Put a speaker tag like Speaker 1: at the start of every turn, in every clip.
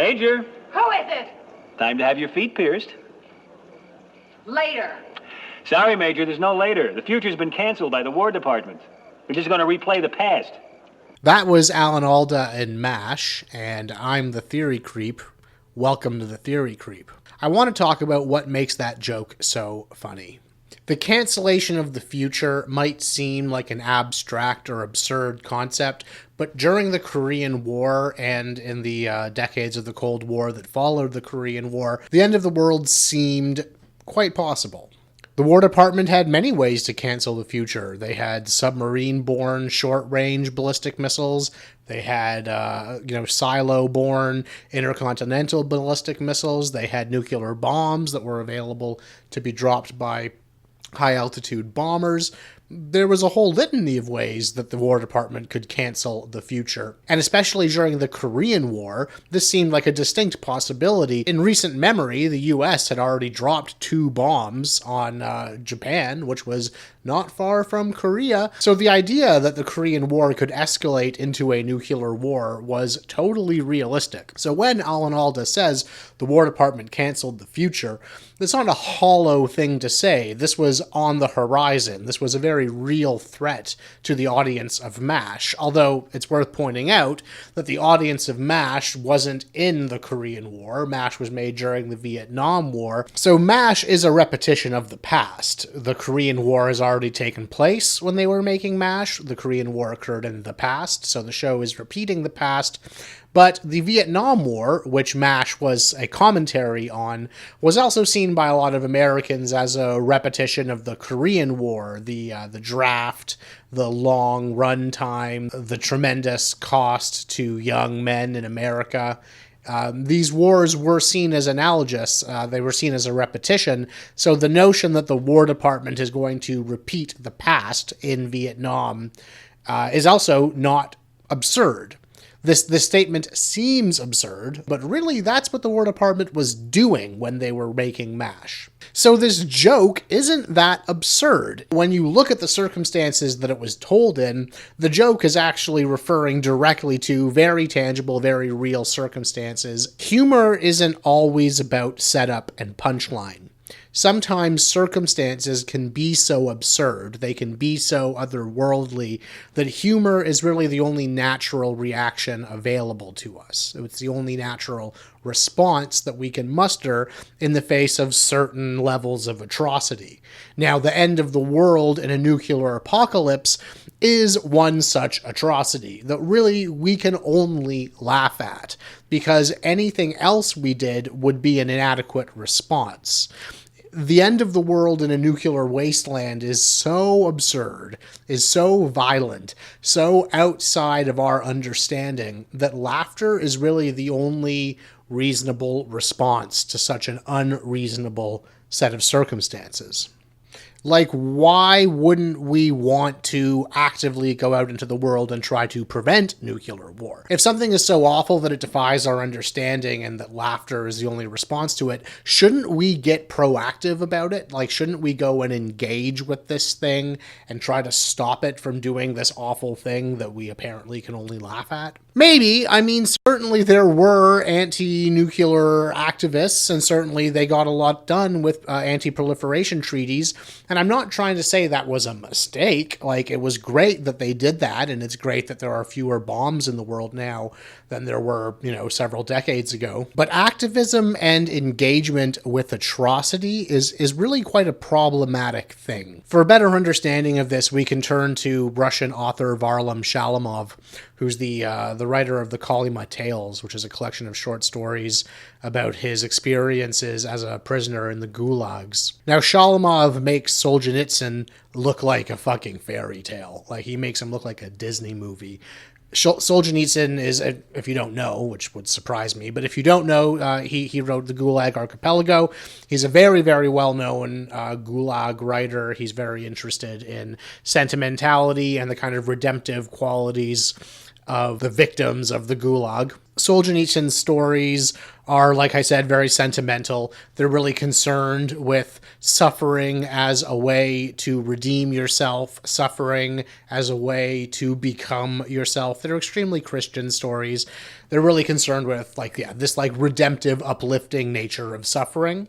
Speaker 1: Major,
Speaker 2: Who is it?
Speaker 1: time to have your feet pierced.
Speaker 2: Later.
Speaker 1: Sorry, Major, there's no later. The future's been canceled by the War Department. We're just going to replay the past.
Speaker 3: That was Alan Alda in M.A.S.H, and I'm the Theory Creep. Welcome to the Theory Creep. I want to talk about what makes that joke so funny. The cancellation of the future might seem like an abstract or absurd concept, but during the Korean War and in the decades of the Cold War that followed the Korean War, the end of the world seemed quite possible. The War Department had many ways to cancel the future. They had submarine-borne short-range ballistic missiles. They had, silo-borne intercontinental ballistic missiles. They had nuclear bombs that were available to be dropped by high-altitude bombers. There was a whole litany of ways that the War Department could cancel the future. And especially during the Korean War, this seemed like a distinct possibility. In recent memory, the US had already dropped 2 bombs on Japan, which was not far from Korea. So the idea that the Korean War could escalate into a nuclear war was totally realistic. So when Alan Alda says the War Department canceled the future, it's not a hollow thing to say. This was on the horizon. This was a very real threat to the audience of M.A.S.H, although it's worth pointing out that the audience of M.A.S.H wasn't in the Korean War. M.A.S.H was made during the Vietnam War, so M.A.S.H is a repetition of the past. The Korean War has already taken place when they were making M.A.S.H. The Korean War occurred in the past, so the show is repeating the past. But the Vietnam War, which M.A.S.H was a commentary on, was also seen by a lot of Americans as a repetition of the Korean War, the draft, the long run time, the tremendous cost to young men in America. These wars were seen as analogous. They were seen as a repetition. So the notion that the War Department is going to repeat the past in Vietnam is also not absurd. This statement seems absurd, but really that's what the War Department was doing when they were making M.A.S.H. So this joke isn't that absurd. When you look at the circumstances that it was told in, the joke is actually referring directly to very tangible, very real circumstances. Humor isn't always about setup and punchline. Sometimes circumstances can be so absurd, they can be so otherworldly, that humor is really the only natural reaction available to us. It's the only natural response that we can muster in the face of certain levels of atrocity. Now, the end of the world in a nuclear apocalypse is one such atrocity that really we can only laugh at, because anything else we did would be an inadequate response. The end of the world in a nuclear wasteland is so absurd, is so violent, so outside of our understanding that laughter is really the only reasonable response to such an unreasonable set of circumstances. Like, why wouldn't we want to actively go out into the world and try to prevent nuclear war? If something is so awful that it defies our understanding and that laughter is the only response to it, shouldn't we get proactive about it? Like, shouldn't we go and engage with this thing and try to stop it from doing this awful thing that we apparently can only laugh at? Maybe. I mean, certainly there were anti-nuclear activists, and certainly they got a lot done with anti-proliferation treaties. And I'm not trying to say that was a mistake. Like, it was great that they did that, and it's great that there are fewer bombs in the world now than there were, several decades ago. But activism and engagement with atrocity is really quite a problematic thing. For a better understanding of this, we can turn to Russian author Varlam Shalamov, who's the writer of the Kolyma Tales, which is a collection of short stories about his experiences as a prisoner in the gulags. Now, Shalamov makes Solzhenitsyn look like a fucking fairy tale. Like, he makes him look like a Disney movie. Solzhenitsyn is, if you don't know, which would surprise me, but if you don't know, he wrote the Gulag Archipelago. He's a very, very well-known Gulag writer. He's very interested in sentimentality and the kind of redemptive qualities of the victims of the Gulag. Solzhenitsyn's stories are, like I said, very sentimental. They're really concerned with suffering as a way to redeem yourself, suffering as a way to become yourself. They're extremely Christian stories. They're really concerned with, this, redemptive, uplifting nature of suffering.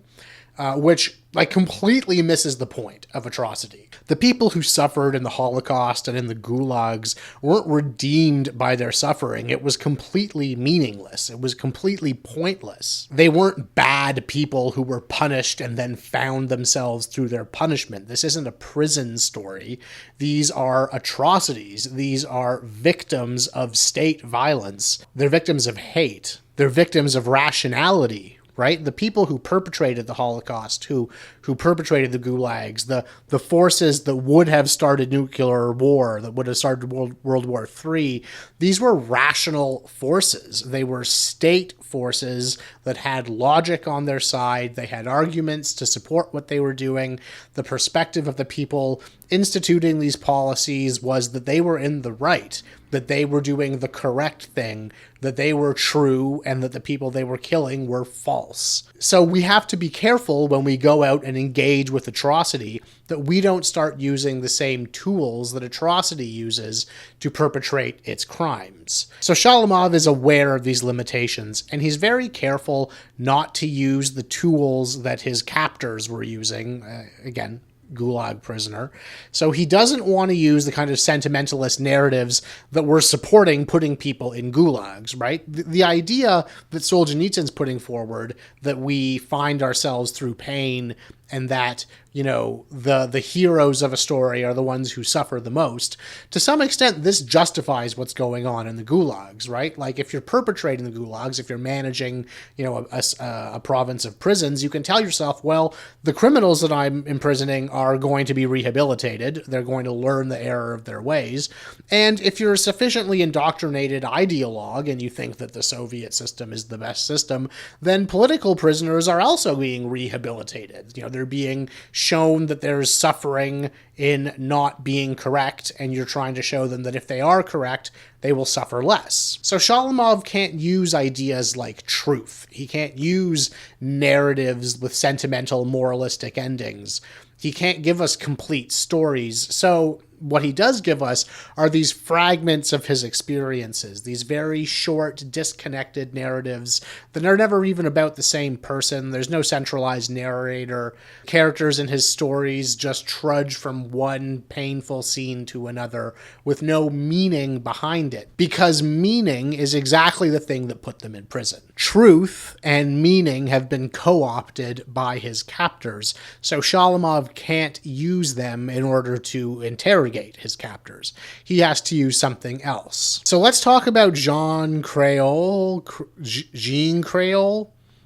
Speaker 3: Which completely misses the point of Atrocity. The people who suffered in the Holocaust and in the gulags weren't redeemed by their suffering. It was completely meaningless. It was completely pointless. They weren't bad people who were punished and then found themselves through their punishment. This isn't a prison story. These are atrocities. These are victims of state violence. They're victims of hate. They're victims of rationality. Right? The people who perpetrated the Holocaust, who perpetrated the gulags, the forces that would have started nuclear war, that would have started World War III, these were rational forces. They were state forces that had logic on their side. They had arguments to support what they were doing. The perspective of the people instituting these policies was that they were in the right, that they were doing the correct thing, that they were true, and that the people they were killing were false. So we have to be careful when we go out and engage with Atrocity that we don't start using the same tools that Atrocity uses to perpetrate its crimes. So Shalamov is aware of these limitations, and he's very careful not to use the tools that his captors were using, again, Gulag prisoner. So he doesn't want to use the kind of sentimentalist narratives that were supporting putting people in gulags, right? The idea that Solzhenitsyn's putting forward, that we find ourselves through pain and that, the heroes of a story are the ones who suffer the most. To some extent, this justifies what's going on in the gulags, right? Like, if you're perpetrating the gulags, if you're managing, a province of prisons, you can tell yourself, well, the criminals that I'm imprisoning are going to be rehabilitated. They're going to learn the error of their ways. And if you're a sufficiently indoctrinated ideologue and you think that the Soviet system is the best system, then political prisoners are also being rehabilitated. They're being shown that there's suffering in not being correct, and you're trying to show them that if they are correct, they will suffer less. So Shalamov can't use ideas like truth. He can't use narratives with sentimental, moralistic endings. He can't give us complete stories. So what he does give us are these fragments of his experiences, these very short, disconnected narratives that are never even about the same person. There's no centralized narrator. Characters in his stories just trudge from one painful scene to another with no meaning behind it, because meaning is exactly the thing that put them in prison. Truth and meaning have been co-opted by his captors, so Shalamov can't use them in order to interrogate his captors. He has to use something else. So let's talk about Jean Kreyl.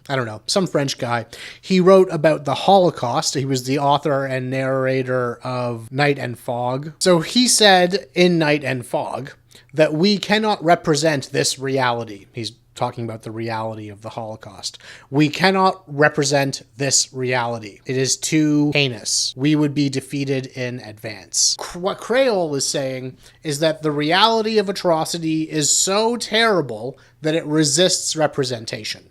Speaker 3: I don't know, some French guy. He wrote about the Holocaust. He was the author and narrator of Night and Fog. So he said in Night and Fog that we cannot represent this reality. He's talking about the reality of the Holocaust. We cannot represent this reality. It is too heinous. We would be defeated in advance. What Kreyl is saying is that the reality of Atrocity is so terrible that it resists representation.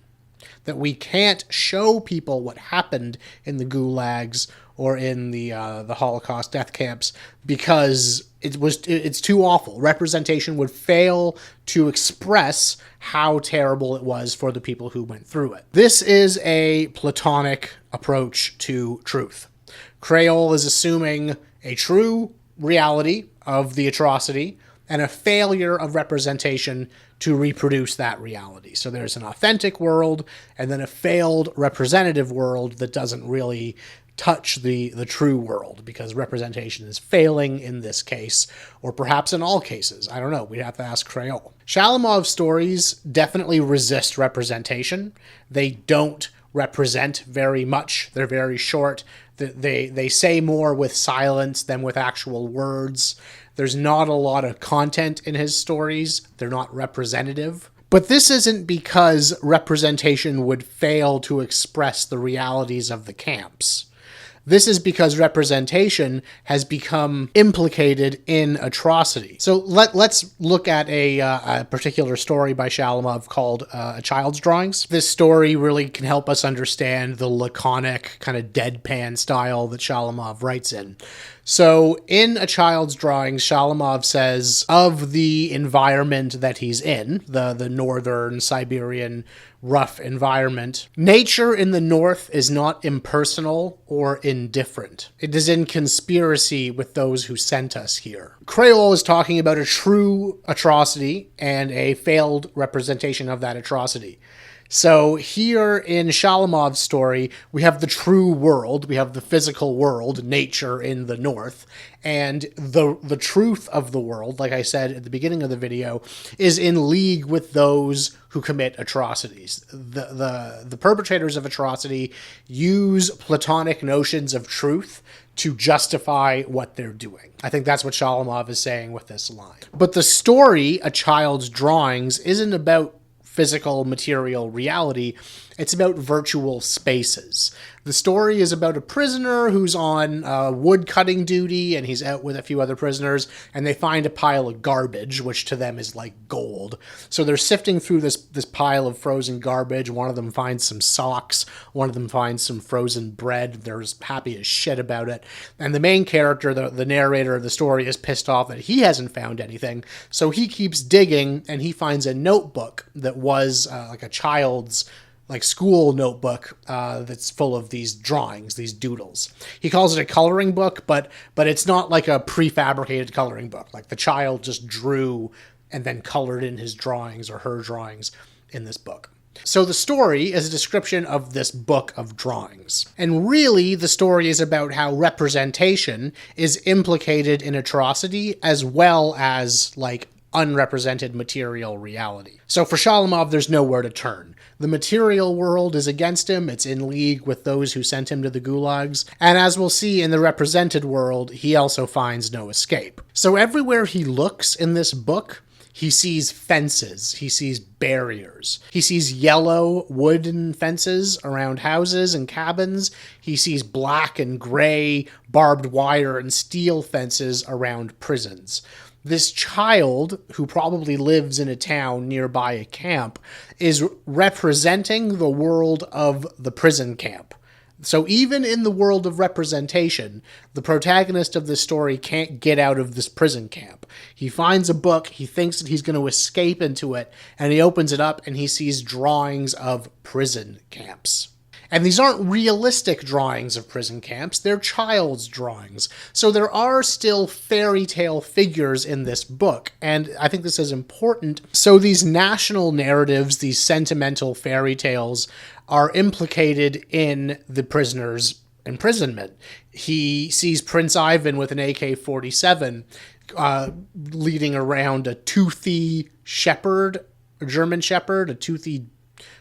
Speaker 3: That we can't show people what happened in the gulags or in the Holocaust death camps because it's too awful. Representation would fail to express how terrible it was for the people who went through it. This is a Platonic approach to truth. Kreyl is assuming a true reality of the atrocity and a failure of representation to reproduce that reality. So there's an authentic world and then a failed representative world that doesn't really touch the true world because representation is failing in this case, or perhaps in all cases. I don't know. We'd have to ask Kreyl. Shalamov's stories definitely resist representation. They don't represent very much. They're very short. They say more with silence than with actual words. There's not a lot of content in his stories. They're not representative. But this isn't because representation would fail to express the realities of the camps. This is because representation has become implicated in atrocity. So let's look at a particular story by Shalamov called A Child's Drawings. This story really can help us understand the laconic, kind of deadpan style that Shalamov writes in. So in A Child's Drawings, Shalamov says of the environment that he's in, the northern Siberian rough environment, nature in the north is not impersonal or indifferent. It is in conspiracy with those who sent us here. Kreyl is talking about a true atrocity and a failed representation of that atrocity. So here in Shalamov's story, we have the true world, we have the physical world, nature in the north, and the truth of the world, like I said at the beginning of the video, is in league with those who commit atrocities. The perpetrators of atrocity use Platonic notions of truth to justify what they're doing. I think that's what Shalamov is saying with this line. But the story, A Child's Drawings, isn't about physical material reality. It's about virtual spaces. The story is about a prisoner who's on wood cutting duty, and he's out with a few other prisoners, and they find a pile of garbage, which to them is like gold. So they're sifting through this pile of frozen garbage. One of them finds some socks. One of them finds some frozen bread. They're happy as shit about it. And the main character, the narrator of the story, is pissed off that he hasn't found anything. So he keeps digging, and he finds a notebook that was like a child's school notebook that's full of these drawings, these doodles. He calls it a coloring book, but it's not like a prefabricated coloring book. Like the child just drew and then colored in his drawings or her drawings in this book. So the story is a description of this book of drawings. And really, the story is about how representation is implicated in atrocity as well as, unrepresented material reality. So for Shalamov, there's nowhere to turn. The material world is against him. It's in league with those who sent him to the gulags. And as we'll see in the represented world, he also finds no escape. So everywhere he looks in this book, he sees fences, he sees barriers, he sees yellow wooden fences around houses and cabins, he sees black and gray barbed wire and steel fences around prisons. This child, who probably lives in a town nearby a camp, is representing the world of the prison camp. So even in the world of representation, the protagonist of this story can't get out of this prison camp. He finds a book, he thinks that he's going to escape into it, and he opens it up and he sees drawings of prison camps. And these aren't realistic drawings of prison camps, they're child's drawings. So there are still fairy tale figures in this book, and I think this is important. So these national narratives, these sentimental fairy tales, are implicated in the prisoner's imprisonment. He sees Prince Ivan with an AK-47 leading around a toothy shepherd, a German shepherd, a toothy,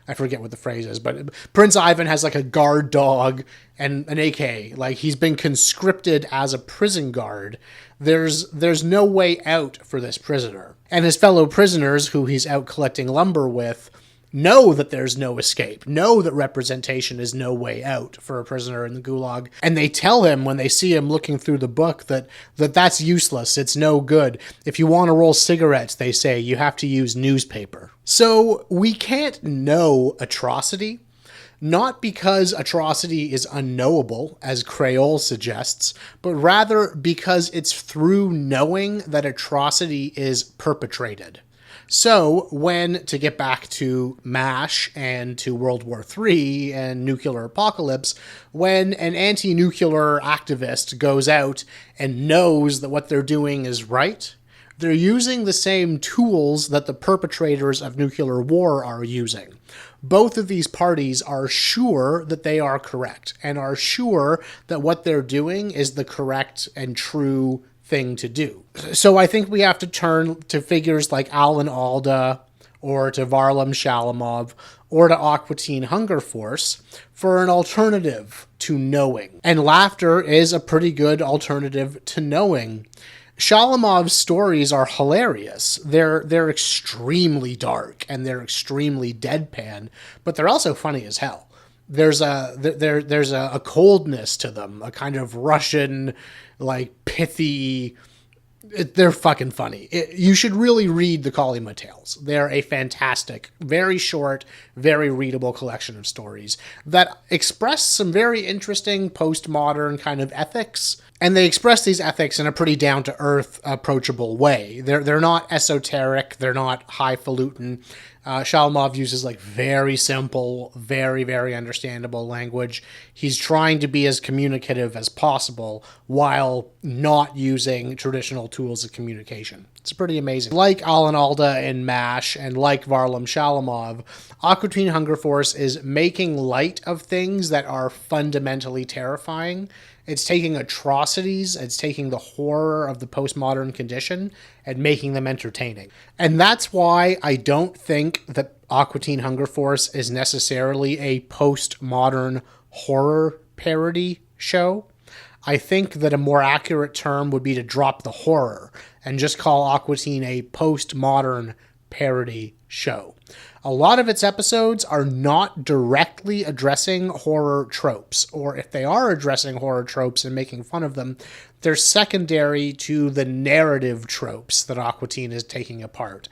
Speaker 3: I forget what the phrase is, but Prince Ivan has a guard dog and an AK. He's been conscripted as a prison guard. There's no way out for this prisoner. And his fellow prisoners, who he's out collecting lumber with, know that there's no escape, know that representation is no way out for a prisoner in the gulag. And they tell him when they see him looking through the book that's useless, it's no good. If you want to roll cigarettes, they say, you have to use newspaper. So we can't know atrocity, not because atrocity is unknowable, as Kreyl suggests, but rather because it's through knowing that atrocity is perpetrated. So when, to get back to M.A.S.H. and to World War III and nuclear apocalypse, when an anti-nuclear activist goes out and knows that what they're doing is right, they're using the same tools that the perpetrators of nuclear war are using. Both of these parties are sure that they are correct and are sure that what they're doing is the correct and true thing to do. So I think we have to turn to figures like Alan Alda or to Varlam Shalamov or to Aquateen Hungerforce for an alternative to knowing. And laughter is a pretty good alternative to knowing. Shalamov's stories are hilarious. They're extremely dark and they're extremely deadpan, but they're also funny as hell. there's a coldness to them, a kind of Russian, like, pithy. They're fucking funny. You should really read the Kolyma Tales. They're a fantastic, very short, very readable collection of stories that express some very interesting postmodern kind of ethics. And they express these ethics in a pretty down-to-earth, approachable way. They're not esoteric. They're not highfalutin. Shalamov uses like very simple, very, very understandable language. He's trying to be as communicative as possible while not using traditional tools of communication. It's pretty amazing. Like Alan Alda in M.A.S.H. and like Varlam Shalamov, Aquateen Hungerforce is making light of things that are fundamentally terrifying. It's taking atrocities, it's taking the horror of the postmodern condition and making them entertaining. And that's why I don't think that Aquateen Hungerforce is necessarily a postmodern horror parody show. I think that a more accurate term would be to drop the horror and just call Aquateen a postmodern parody show. A lot of its episodes are not directly addressing horror tropes, or if they are addressing horror tropes and making fun of them, they're secondary to the narrative tropes that Aquateen is taking apart.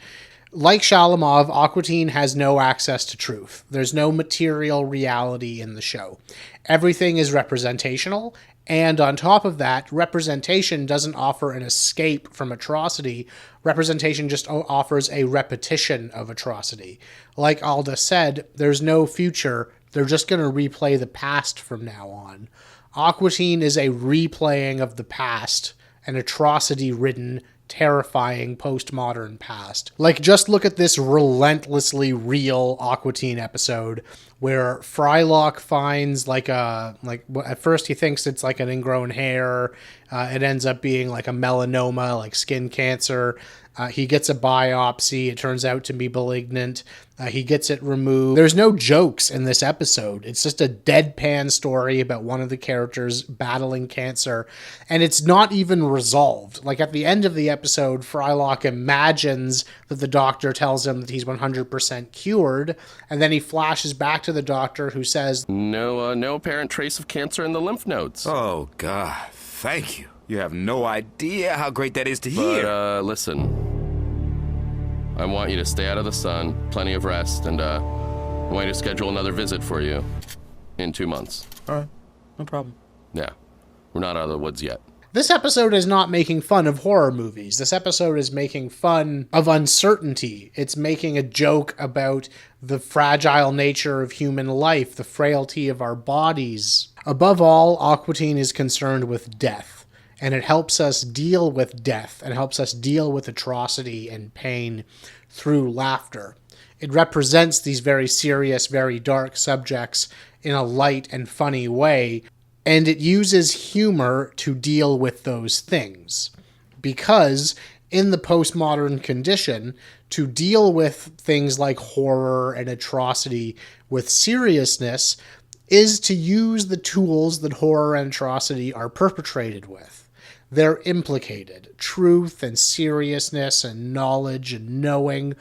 Speaker 3: Like Shalamov, Aquateen has no access to truth. There's no material reality in the show. Everything is representational, and on top of that, representation doesn't offer an escape from atrocity. Representation just offers a repetition of atrocity. Like Alda said, there's no future. They're just going to replay the past from now on. Aquateen is a replaying of the past, an atrocity-ridden, terrifying postmodern past. Like, just look at this relentlessly real Aquateen episode where Frylock finds at first he thinks it's like an ingrown hair. It ends up being like a melanoma, like skin cancer. He gets a biopsy. It turns out to be malignant. He gets it removed. There's no jokes in this episode. It's just a deadpan story about one of the characters battling cancer, and it's not even resolved. Like, at the end of the episode, Frylock imagines that the doctor tells him that he's 100% cured, and then he flashes back to the doctor who says,
Speaker 2: No apparent trace of cancer in the lymph nodes.
Speaker 4: Oh, God, thank you. You have no idea how great that is to hear.
Speaker 2: But, listen. I want you to stay out of the sun, plenty of rest, and, I want you to schedule another visit for you in 2 months.
Speaker 4: All right, no problem.
Speaker 2: Yeah, we're not out of the woods yet.
Speaker 3: This episode is not making fun of horror movies. This episode is making fun of uncertainty. It's making a joke about the fragile nature of human life, the frailty of our bodies. Above all, Aquateen is concerned with death, and it helps us deal with death and helps us deal with atrocity and pain through laughter. It represents these very serious, very dark subjects in a light and funny way, and it uses humor to deal with those things. Because in the postmodern condition, to deal with things like horror and atrocity with seriousness is to use the tools that horror and atrocity are perpetrated with. They're implicated. Truth and seriousness and knowledge and knowing.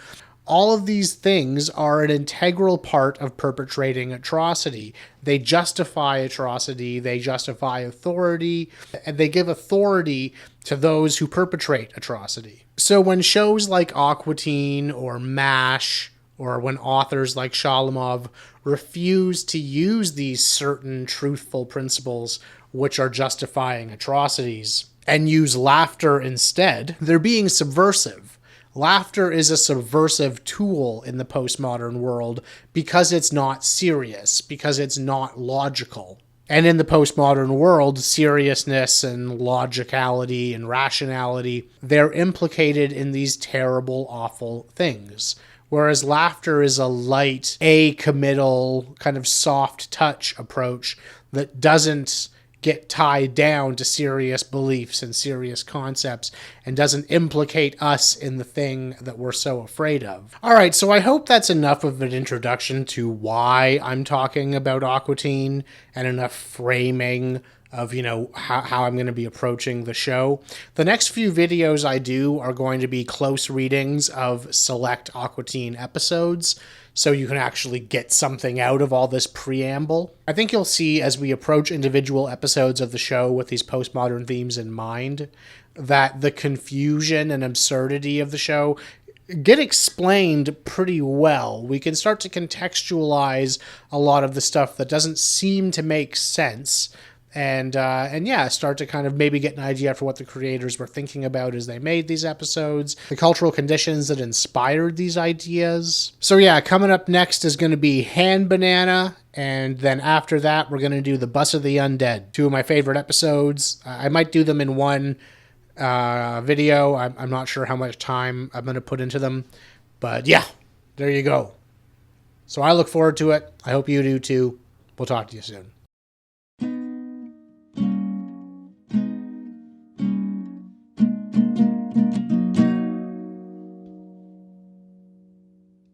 Speaker 3: All of these things are an integral part of perpetrating atrocity. They justify atrocity, they justify authority, and they give authority to those who perpetrate atrocity. So when shows like Aquateen or M.A.S.H, or when authors like Shalamov refuse to use these certain truthful principles which are justifying atrocities and use laughter instead, they're being subversive. Laughter is a subversive tool in the postmodern world because it's not serious, because it's not logical. And in the postmodern world, seriousness and logicality and rationality, they're implicated in these terrible, awful things. Whereas laughter is a light, acommittal, kind of soft touch approach that doesn't get tied down to serious beliefs and serious concepts and doesn't implicate us in the thing that we're so afraid of. All right, so I hope that's enough of an introduction to why I'm talking about Aquateen and enough framing of, you know, how I'm going to be approaching the show. The next few videos I do are going to be close readings of select Aquateen episodes, so you can actually get something out of all this preamble. I think you'll see as we approach individual episodes of the show with these postmodern themes in mind, that the confusion and absurdity of the show get explained pretty well. We can start to contextualize a lot of the stuff that doesn't seem to make sense, and yeah, start to kind of maybe get an idea for what the creators were thinking about as they made these episodes, the cultural conditions that inspired these ideas. So yeah, coming up next is going to be Hand Banana, and then after that, we're going to do the Bus of the Undead, two of my favorite episodes. I might do them in one video. I'm not sure how much time I'm going to put into them, but yeah, there you go. So I look forward to it. I hope you do too. We'll talk to you soon.